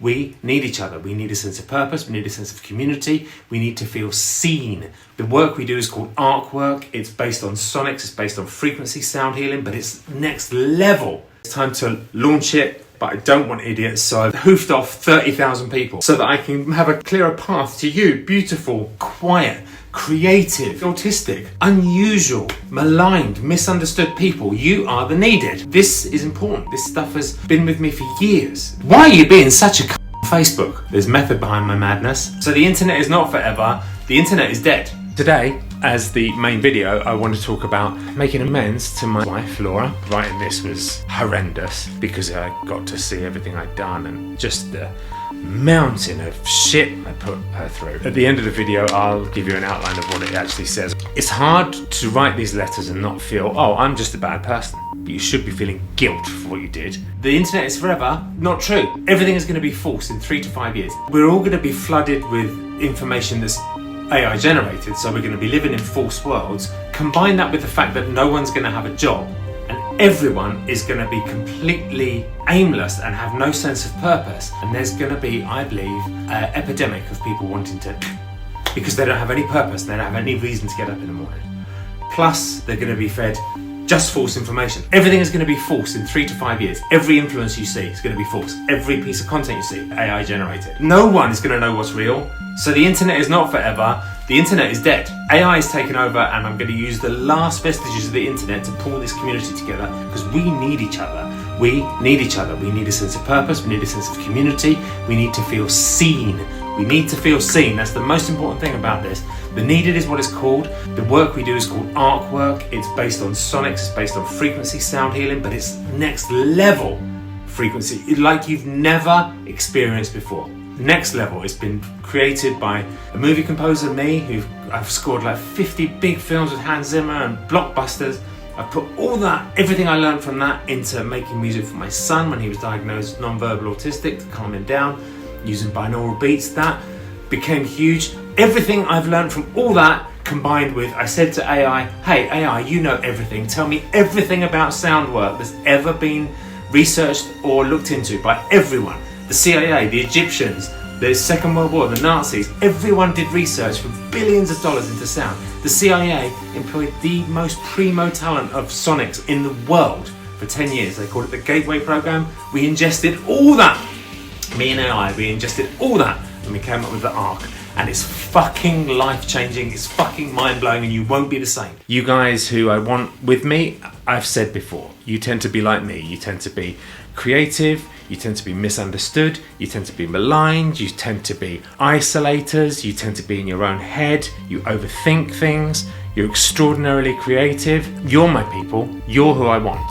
We need each other. We need a sense of purpose. We need a sense of community. We need to feel seen. The work we do is called arc work. It's based on sonics. It's based on frequency sound healing, but it's next level. It's time to launch it, but I don't want idiots, so I've hoofed off 30,000 people so that I can have a clearer path to you, beautiful, quiet, creative, autistic, unusual, maligned, misunderstood people. You are the needed. This is important. This stuff has been with me for years. Why are you being such a on Facebook? There's method behind my madness. So the internet is not forever. The internet is dead. Today, as the main video, I want to talk about making amends to my wife, Laura. Writing this was horrendous because I got to see everything I'd done and just the mountain of shit I put her through. At the end of the video, I'll give you an outline of what it actually says. It's hard to write these letters and not feel, oh, I'm just a bad person. But you should be feeling guilt for what you did. The internet is forever. Not true. Everything is going to be false in 3 to 5 years. We're all going to be flooded with information that's AI generated, so we're going to be living in false worlds. Combine that with the fact that no one's going to have a job and everyone is going to be completely aimless and have no sense of purpose, and there's going to be, I believe, an epidemic of people wanting to, because they don't have any purpose, they don't have any reason to get up in the morning. Plus, they're going to be fed just false information. Everything is going to be false in 3 to 5 years. Every influence you see is going to be false. Every piece of content you see, AI generated. No one is going to know what's real. So the internet is not forever. The internet is dead. AI is taken over, and I'm going to use the last vestiges of the internet to pull this community together because we need each other. We need each other. We need a sense of purpose. We need a sense of community. We need to feel seen. We need to feel seen. That's the most important thing about this. The needed is what it's called. The work we do is called arc work. It's based on sonics. It's based on frequency sound healing, but it's next level frequency, like you've never experienced before. Next level. It's been created by a movie composer, me, I've scored like 50 big films with Hans Zimmer and blockbusters. I've put all that, everything I learned from that, into making music for my son when he was diagnosed non-verbal autistic to calm him down, using binaural beats. That became huge. Everything I've learned from all that combined with, I said to AI, hey AI, you know everything. Tell me everything about sound work that's ever been researched or looked into by everyone. The CIA, the Egyptians, the Second World War, the Nazis, everyone did research for billions of dollars into sound. The CIA employed the most primo talent of sonics in the world for 10 years. They called it the Gateway Program. We ingested all that. Me and AI, we ingested all that and we came up with the ARC. And it's fucking life-changing, it's fucking mind-blowing, and you won't be the same. You guys who I want with me, I've said before, you tend to be like me. You tend to be creative, you tend to be misunderstood, you tend to be maligned, you tend to be isolators, you tend to be in your own head, you overthink things, you're extraordinarily creative. You're my people, you're who I want.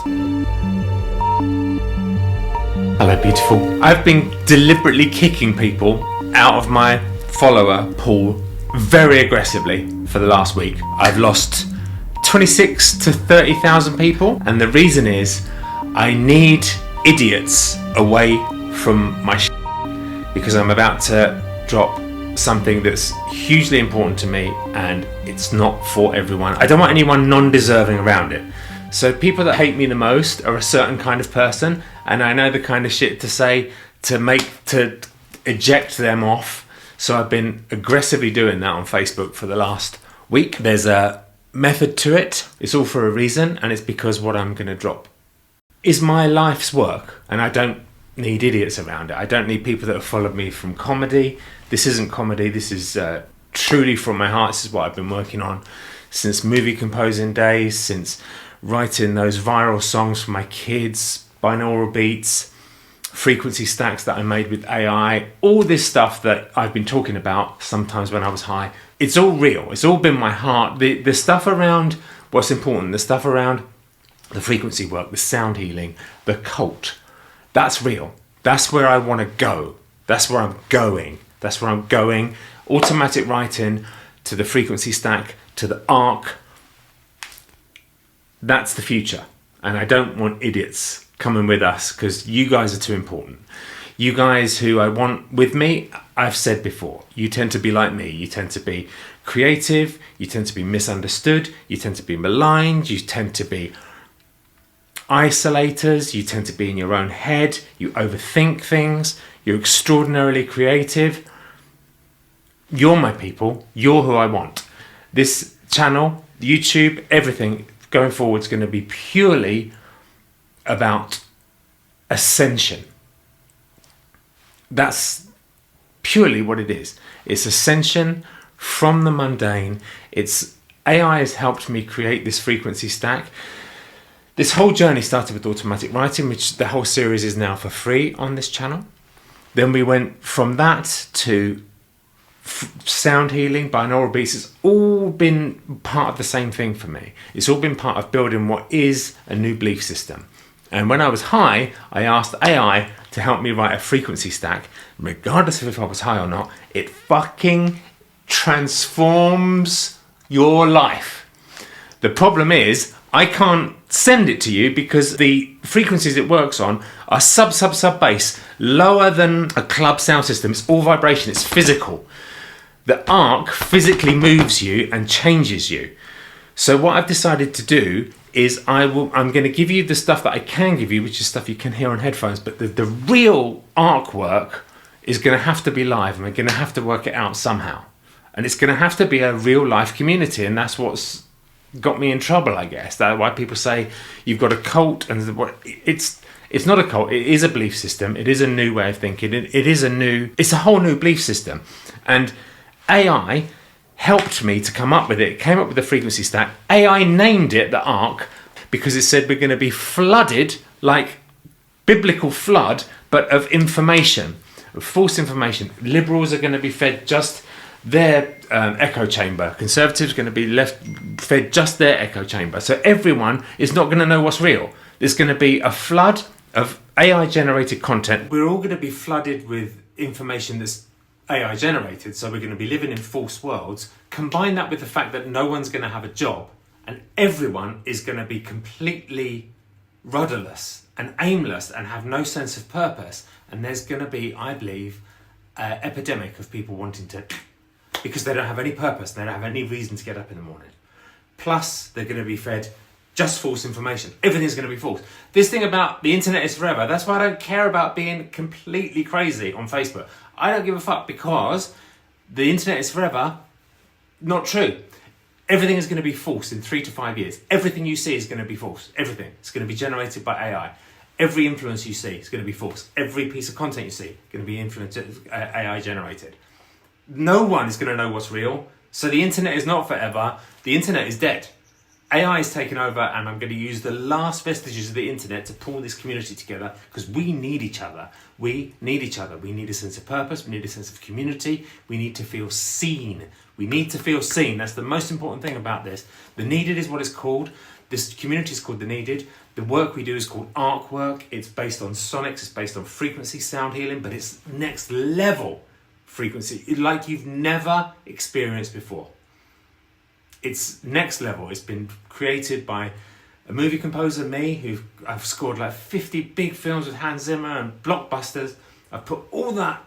Hello, beautiful. I've been deliberately kicking people out of my follower pool very aggressively for the last week. I've lost 26 to 30,000 people, and the reason is I need idiots away from my because I'm about to drop something that's hugely important to me and it's not for everyone. I don't want anyone non-deserving around it. So people that hate me the most are a certain kind of person, and I know the kind of shit to say to eject them off. So I've been aggressively doing that on Facebook for the last week. There's a method to it. It's all for a reason, and it's because what I'm going to drop is my life's work, and I don't need idiots around it. I don't need people that have followed me from comedy. This isn't comedy. This is truly from my heart. This is what I've been working on since movie composing days, since writing those viral songs for my kids, binaural beats, frequency stacks that I made with AI, all this stuff that I've been talking about sometimes when I was high. It's all real. It's all been my heart. The stuff around what's important, the stuff around the frequency work, the sound healing, the cult, that's real. That's where I want to go. That's where I'm going. That's where I'm going. Automatic writing to the frequency stack, to the arc. That's the future. And I don't want idiots coming with us because you guys are too important. You guys who I want with me, I've said before, you tend to be like me. You tend to be creative, you tend to be misunderstood, you tend to be maligned, you tend to be isolators, you tend to be in your own head, you overthink things, You're extraordinarily creative. You're my people. You're who I want. This channel, YouTube, everything going forward is going to be purely about ascension. That's purely what it is. It's ascension from the mundane. AI has helped me create this frequency stack. This whole journey started with automatic writing, which the whole series is now for free on this channel. Then we went from that to sound healing, binaural beats. It's all been part of the same thing for me. It's all been part of building what is a new belief system. And when I was high, I asked AI to help me write a frequency stack. Regardless of if I was high or not, it fucking transforms your life. The problem is, I can't send it to you because the frequencies it works on are sub bass, lower than a club sound system. It's all vibration, it's physical. The arc physically moves you and changes you. So what I've decided to do is I'm going to give you the stuff that I can give you, which is stuff you can hear on headphones, but the real arc work is going to have to be live, and we're going to have to work it out somehow. And it's going to have to be a real life community, and that's what's got me in trouble, I guess. That's why people say you've got a cult, and it's not a cult. It is a belief system. It is a new way of thinking. It's a whole new belief system. And AI helped me to come up with it. It came up with the frequency stack. AI named it the arc because it said we're going to be flooded, like biblical flood, but of information, of false information. Liberals are going to be fed just their echo chamber. Conservatives are going to be fed just their echo chamber. So everyone is not going to know what's real. There's going to be a flood of AI generated content. We're all going to be flooded with information that's AI generated, so we're going to be living in false worlds. Combine that with the fact that no one's going to have a job, and everyone is going to be completely rudderless and aimless and have no sense of purpose. And there's going to be, I believe, an epidemic of people wanting to, because they don't have any purpose, they don't have any reason to get up in the morning. Plus, they're going to be fed just false information. Everything's going to be false. This thing about the internet is forever. That's why I don't care about being completely crazy on Facebook. I don't give a fuck, because the internet is forever. Not true. Everything is going to be false in 3 to 5 years. Everything you see is going to be false. Everything. It's going to be generated by AI. Every influence you see is going to be false. Every piece of content you see is going to be AI generated. No one is going to know what's real. So the internet is not forever. The internet is dead. AI is taking over, and I'm going to use the last vestiges of the internet to pull this community together, because we need each other. We need each other. We need a sense of purpose. We need a sense of community. We need to feel seen. We need to feel seen. That's the most important thing about this. The Needed is what it's called. This community is called The Needed. The work we do is called arc work. It's based on sonics. It's based on frequency, sound healing, but it's next level frequency, like you've never experienced before. It's next level. It's been created by a movie composer, me, I've scored like 50 big films with Hans Zimmer and blockbusters. I've put all that,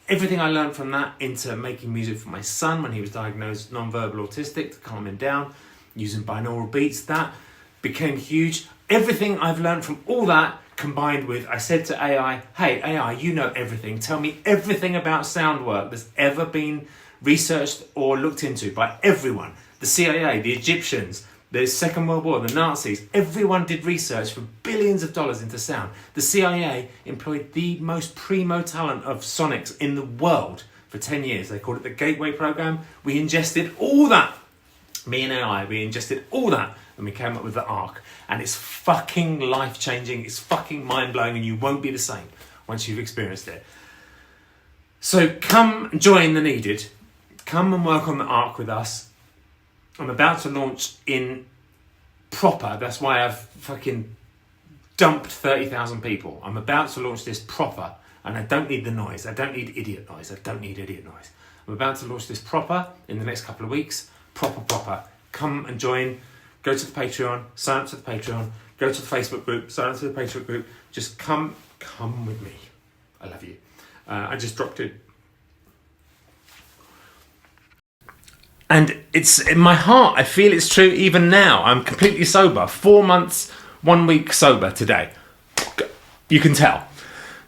everything I learned from that, into making music for my son when he was diagnosed non-verbal autistic, to calm him down, using binaural beats. That became huge. Everything I've learned from all that, combined with, I said to AI, hey AI, you know everything. Tell me everything about sound work that's ever been researched or looked into by everyone. The CIA, the Egyptians, the Second World War, the Nazis, everyone did research for billions of dollars into sound. The CIA employed the most primo talent of sonics in the world for 10 years. They called it the Gateway Program. We ingested all that. Me and AI, we ingested all that, and we came up with the arc. And it's fucking life-changing, it's fucking mind-blowing, and you won't be the same once you've experienced it. So come join The Needed. Come and work on the arc with us. I'm about to launch in proper. That's why I've fucking dumped 30,000 people. I'm about to launch this proper, and I don't need the noise. I don't need idiot noise. I'm about to launch this proper in the next couple of weeks. Proper. Come and join. Go to the Patreon. Sign up to the Patreon. Go to the Facebook group. Sign up to the Facebook group. Just come with me. I love you. I just dropped it. And it's in my heart. I feel it's true even now. I'm completely sober. 4 months, 1 week sober today. You can tell.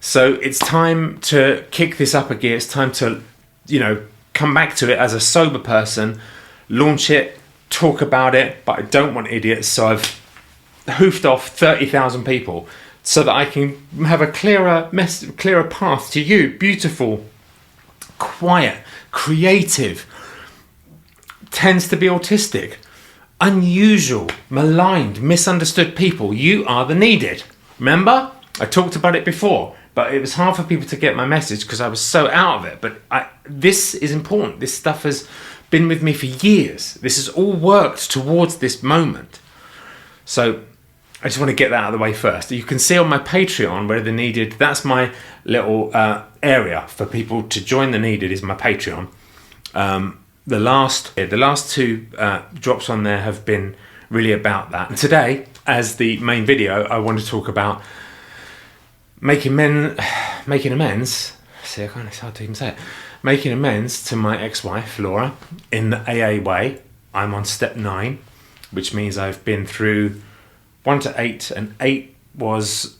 So it's time to kick this up a gear. It's time to, come back to it as a sober person, launch it, talk about it, but I don't want idiots. So I've hoofed off 30,000 people so that I can have a clearer path to you, beautiful, quiet, creative, tends to be autistic, unusual, maligned, misunderstood people. You are the needed. Remember? I talked about it before, but it was hard for people to get my message because I was so out of it. But this is important. This stuff has been with me for years. This has all worked towards this moment. So I just want to get that out of the way first. You can see on my Patreon where the needed, that's my little area for people to join the needed is my Patreon. The last two drops on there have been really about that. And today, as the main video, I want to talk about making amends. See, it's hard to even say it. Making amends to my ex-wife, Laura, in the AA way. I'm on step 9, which means I've been through 1 to 8, and 8 was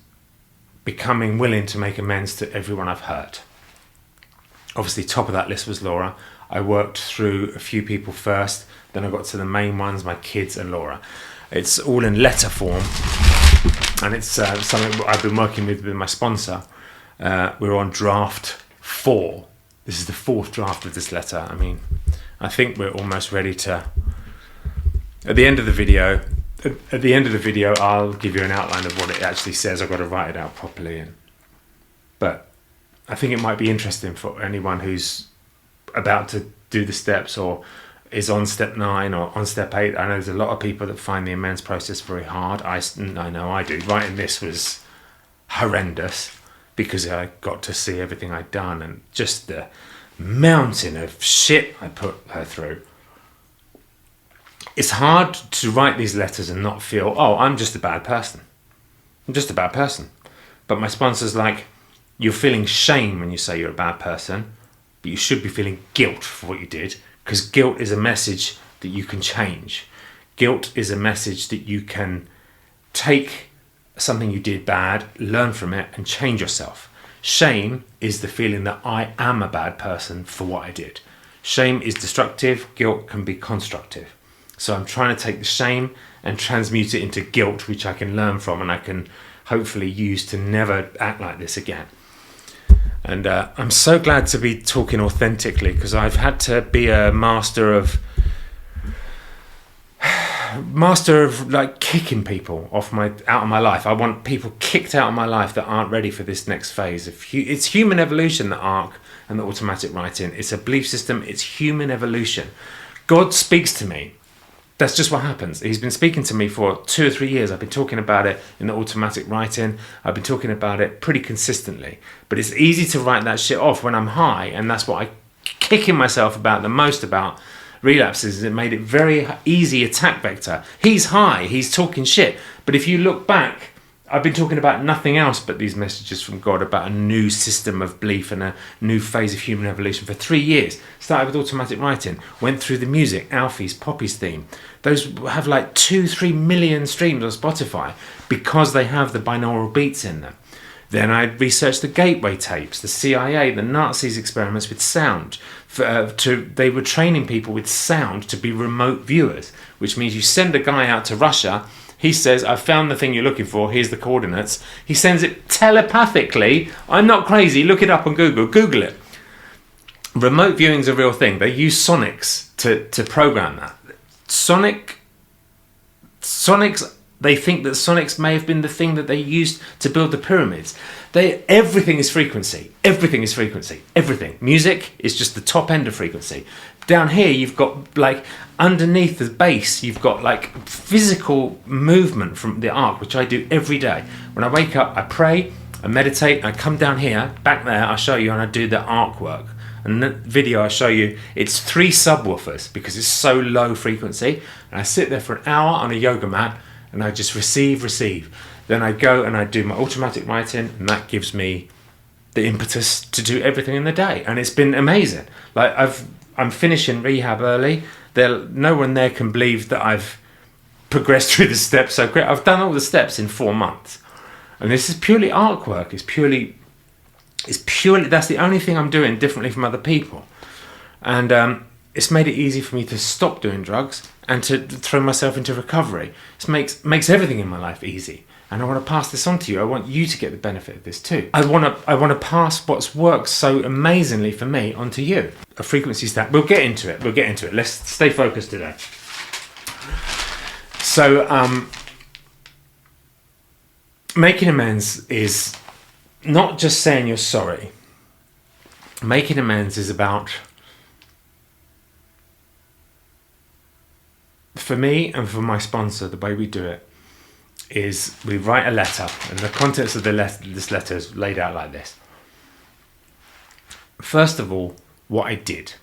becoming willing to make amends to everyone I've hurt. Obviously, top of that list was Laura. I worked through a few people first, then I got to the main ones, my kids and Laura. It's all in letter form, and it's something I've been working with my sponsor. We're on draft 4. This is the 4th draft of this letter. I mean, I think we're almost ready to... At the end of the video, I'll give you an outline of what it actually says. I've got to write it out properly. But I think it might be interesting for anyone who's about to do the steps or is on step 9 or on step 8. I know there's a lot of people that find the amends process very hard. I know I do. Writing this was horrendous because I got to see everything I'd done and just the mountain of shit I put her through. It's hard to write these letters and not feel, oh, I'm just a bad person. I'm just a bad person. But my sponsor's like, you're feeling shame when you say you're a bad person, but you should be feeling guilt for what you did, because guilt is a message that you can change. Guilt is a message that you can take something you did bad, learn from it, and change yourself. Shame is the feeling that I am a bad person for what I did. Shame is destructive, guilt can be constructive. So I'm trying to take the shame and transmute it into guilt, which I can learn from and I can hopefully use to never act like this again. And I'm so glad to be talking authentically, because I've had to be a master of like kicking people out of my life. I want people kicked out of my life that aren't ready for this next phase. It's human evolution, the ARC and the automatic writing. It's a belief system. It's human evolution. God speaks to me. That's just what happens. He's been speaking to me for 2 or 3 years. I've been talking about it in the automatic writing. I've been talking about it pretty consistently. But it's easy to write that shit off when I'm high, and that's what I kicking myself about the most about relapses. It made it very easy attack vector. He's high, he's talking shit. But if you look back, I've been talking about nothing else but these messages from God about a new system of belief and a new phase of human evolution for 3 years. Started with automatic writing, went through the music, Alfie's, Poppy's theme. Those have like 2-3 million streams on Spotify because they have the binaural beats in them. Then I researched the gateway tapes, the CIA, the Nazis' experiments with sound. They were training people with sound to be remote viewers, which means you send a guy out to Russia. He says, I've found the thing you're looking for, here's the coordinates. He sends it telepathically. I'm not crazy, look it up on Google. Google it. Remote viewing's a real thing. They use sonics to program that. Sonics, they think that sonics may have been the thing that they used to build the pyramids. Everything is frequency. Everything is frequency. Everything. Music is just the top end of frequency. Down here, you've got like underneath the bass, you've got like physical movement from the arc, which I do every day. When I wake up, I pray, I meditate, I come down here, back there, I show you, and I do the arc work. And in the video I show you, it's 3 subwoofers because it's so low frequency. And I sit there for an hour on a yoga mat and I just receive. Then I go and I do my automatic writing, and that gives me the impetus to do everything in the day. And it's been amazing. Like I'm finishing rehab early. No one there can believe that I've progressed through the steps so quick. I've done all the steps in 4 months. And this is purely artwork. It's purely That's the only thing I'm doing differently from other people. And it's made it easy for me to stop doing drugs and to throw myself into recovery. It makes everything in my life easy. And I want to pass this on to you. I want you to get the benefit of this too. I want to pass what's worked so amazingly for me onto you. A frequency stack. We'll get into it. Let's stay focused today. So, making amends is not just saying you're sorry. Making amends is about, for me and for my sponsor, the way we do it is we write a letter, and the contents of this letter is laid out like this. First of all, what I did.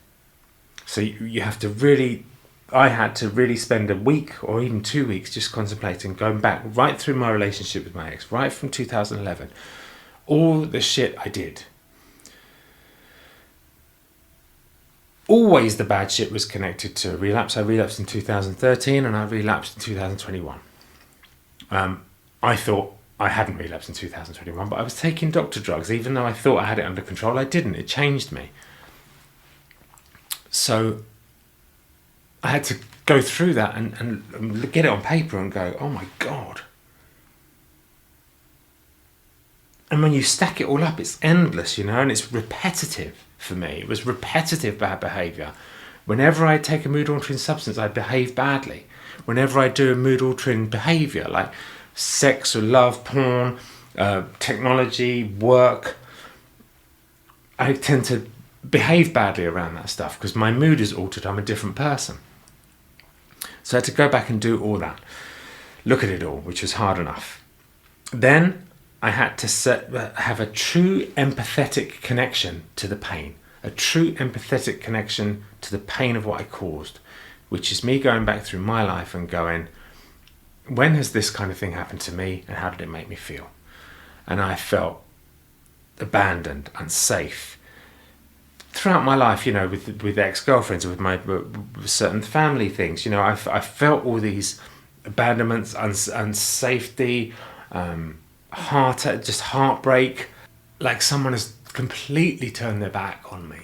So you have to really, I had to really spend a week or even 2 weeks just contemplating, going back right through my relationship with my ex, right from 2011, all the shit I did. Always the bad shit was connected to a relapse. I relapsed in 2013 and I relapsed in 2021. I thought I hadn't relapsed in 2021, but I was taking doctor drugs. Even though I thought I had it under control, I didn't. It changed me. So I had to go through that and get it on paper and go, oh my God. And when you stack it all up, it's endless, and it's repetitive for me. It was repetitive bad behaviour. Whenever I take a mood-altering substance, I behave badly. Whenever I do a mood-altering behaviour, like sex or love, porn, technology, work, I tend to behave badly around that stuff because my mood is altered. I'm a different person. So I had to go back and do all that. Look at it all, which was hard enough. Then I had to have a true empathetic connection to the pain. A true empathetic connection to the pain of what I caused, which is me going back through my life and going, when has this kind of thing happened to me and how did it make me feel? And I felt abandoned, unsafe. Throughout my life, with ex-girlfriends, with certain family things, I felt all these abandonments, unsafety, heartbreak, like someone has completely turned their back on me.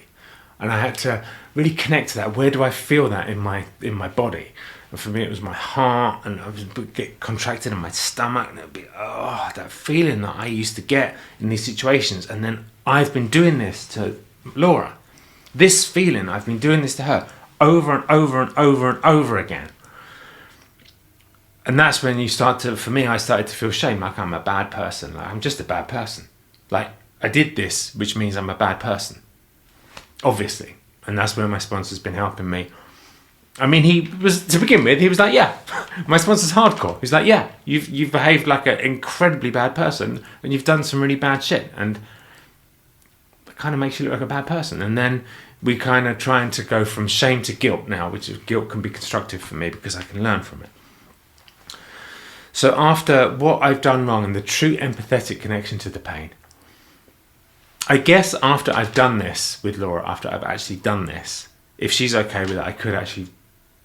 And I had to really connect to that. Where do I feel that in my body? And for me, it was my heart, and I would get contracted in my stomach, and it would be, that feeling that I used to get in these situations. And then I've been doing this to Laura. This feeling, I've been doing this to her over and over and over and over again. And that's when I started to feel shame, like I'm a bad person. Like I'm just a bad person. Like I did this, which means I'm a bad person. Obviously. And that's where my sponsor's been helping me. I mean, he was like, yeah, my sponsor's hardcore. He's like, yeah, you've behaved like an incredibly bad person and you've done some really bad shit. And it kind of makes you look like a bad person. And then we kind of trying to go from shame to guilt now, which is, guilt can be constructive for me because I can learn from it. So after what I've done wrong and the true empathetic connection to the pain, I guess after I've done this with Laura, after I've actually done this, if she's okay with it, I could actually,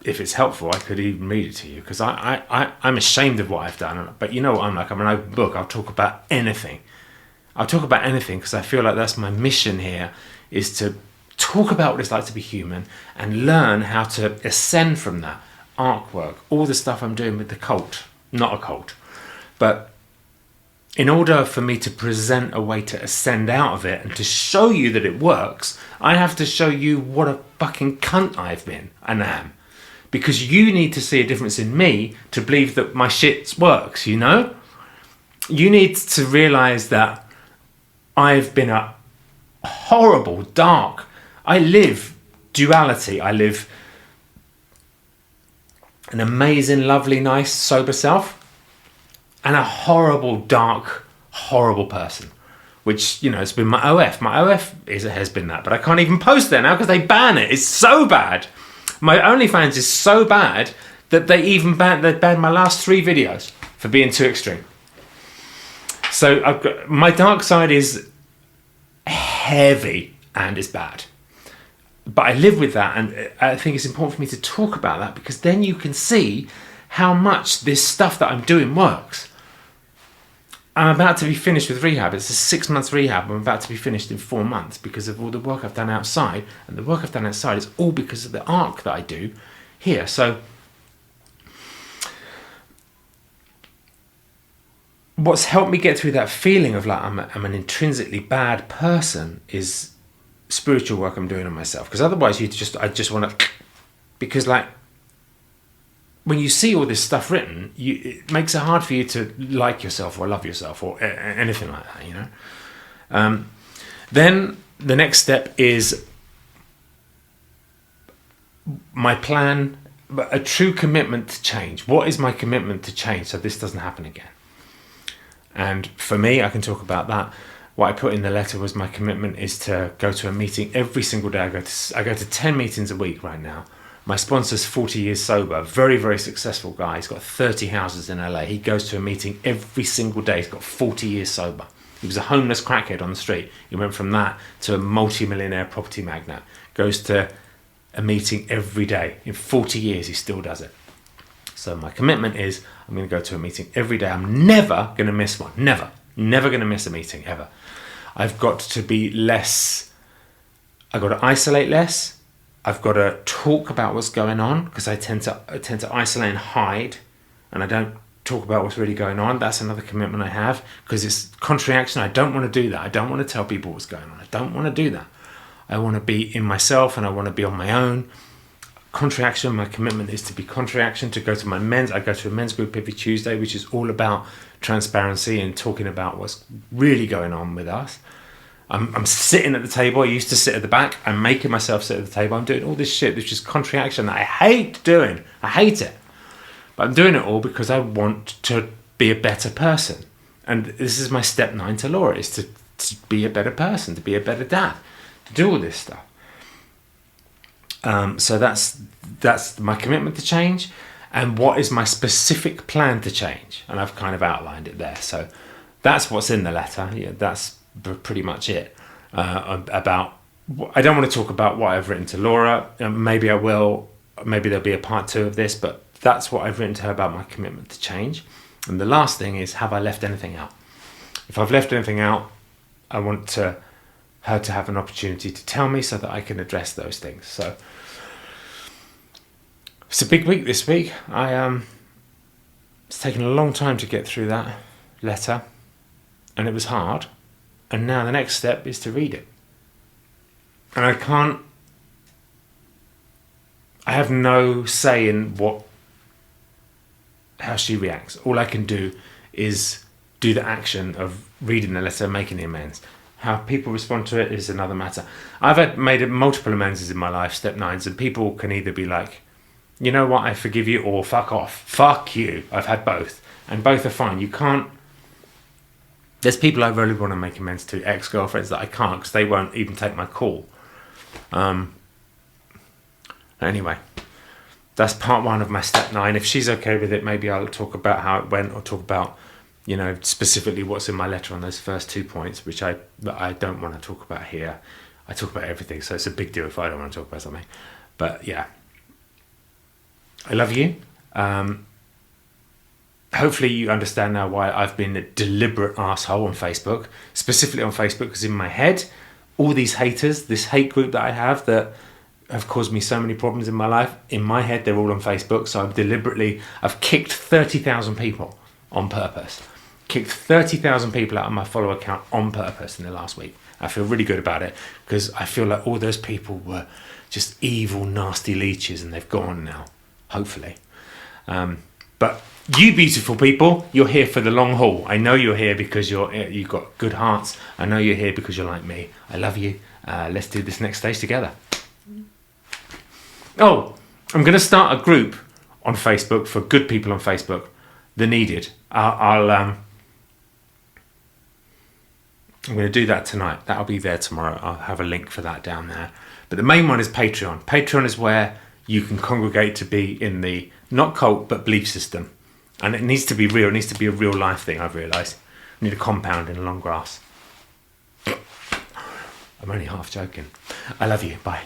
if it's helpful, I could even read it to you because I'm ashamed of what I've done. But you know what I'm like? I'm an open book. I'll talk about anything. I'll talk about anything because I feel like that's my mission here, is to talk about what it's like to be human and learn how to ascend from that. Artwork, all the stuff I'm doing with the cult. Not a cult. But in order for me to present a way to ascend out of it and to show you that it works, I have to show you what a fucking cunt I've been and am. Because you need to see a difference in me to believe that my shit works, You need to realise that I've been a horrible, dark, I live duality. I live an amazing, lovely, nice, sober self, and a horrible, dark, horrible person, which, has been my OF. My OF has been that, but I can't even post there now because they ban it. It's so bad. My OnlyFans is so bad that they banned my last 3 videos for being too extreme. So my dark side is heavy and it's bad. But I live with that, and I think it's important for me to talk about that because then you can see how much this stuff that I'm doing works. I'm about to be finished with rehab. It's a 6 months rehab. I'm about to be finished in 4 months because of all the work I've done outside. And the work I've done outside is all because of the arc that I do here. So what's helped me get through that feeling of like I'm an intrinsically bad person is spiritual work I'm doing on myself. Because otherwise I just want to, because like when you see all this stuff written, it makes it hard for you to like yourself or love yourself or anything like that, you know. Then the next step is my plan, a true commitment to change. What is my commitment to change so this doesn't happen again? And for me, I can talk about that. What I put in the letter was my commitment is to go to a meeting every single day. I go to 10 meetings a week right now. My sponsor's 40 years sober, very, very successful guy. He's got 30 houses in LA. He goes to a meeting every single day. He's got 40 years sober. He was a homeless crackhead on the street. He went from that to a multi-millionaire property magnate. Goes to a meeting every day. In 40 years, he still does it. So my commitment is I'm going to go to a meeting every day. I'm never going to miss one. Never going to miss a meeting, ever. I've got to be less, I've got to isolate less. I've got to talk about what's going on because I tend to isolate and hide, and I don't talk about what's really going on. That's another commitment I have because it's contrary action. I don't want to do that. I don't want to tell people what's going on. I don't want to do that. I want to be in myself and I want to be on my own. Contrary action, my commitment is to be contrary action, to go to my men's. I go to a men's group every Tuesday, which is all about transparency and talking about what's really going on with us. I'm sitting at the table. I used to sit at the back. I'm making myself sit at the table. I'm doing all this shit, which is contrary action that I hate doing. I hate it. But I'm doing it all because I want to be a better person. And this is my step 9 to Laura, is to be a better person, to be a better dad, to do all this stuff. So that's my commitment to change. And what is my specific plan to change? And I've kind of outlined it there. So that's what's in the letter. Yeah, that's pretty much it. About, I don't want to talk about what I've written to Laura. Maybe I will. Maybe there'll be a part 2 of this. But that's what I've written to her about my commitment to change. And the last thing is, have I left anything out? If I've left anything out, I want her to have an opportunity to tell me so that I can address those things. So it's a big week this week. It's taken a long time to get through that letter, and it was hard. And now the next step is to read it. And I have no say in how she reacts. All I can do is do the action of reading the letter, making the amends. How people respond to it is another matter. I've made multiple amends in my life, step 9s, and people can either be like, you know what, I forgive you, or fuck off. Fuck you. I've had both. And both are fine. You can't. There's people I really want to make amends to, ex-girlfriends, that I can't because they won't even take my call. Anyway, that's part 1 of my step 9. If she's okay with it, maybe I'll talk about how it went, or talk about, you know, specifically what's in my letter on those first 2 points, which I don't want to talk about here. I talk about everything, so it's a big deal if I don't want to talk about something. But yeah, I love you. Hopefully you understand now why I've been a deliberate asshole on Facebook, specifically on Facebook, because in my head, all these haters, this hate group that I have that have caused me so many problems in my life, in my head, they're all on Facebook. So I've kicked 30,000 people on purpose. Kicked 30,000 people out of my follower account on purpose in the last week. I feel really good about it because I feel like all those people were just evil, nasty leeches, and they've gone now, hopefully. But you beautiful people, you're here for the long haul. I know you're here because you've got good hearts. I know you're here because you're like me. I love you. Let's do this next stage together. Oh, I'm going to start a group on Facebook for good people on Facebook, the needed. I'm going to do that tonight. That'll be there tomorrow. I'll have a link for that down there. But the main one is Patreon. Patreon is where you can congregate to be in the not cult but belief system. And it needs to be real. It needs to be a real life thing, I've realised. I need a compound in the long grass. I'm only half joking. I love you. Bye.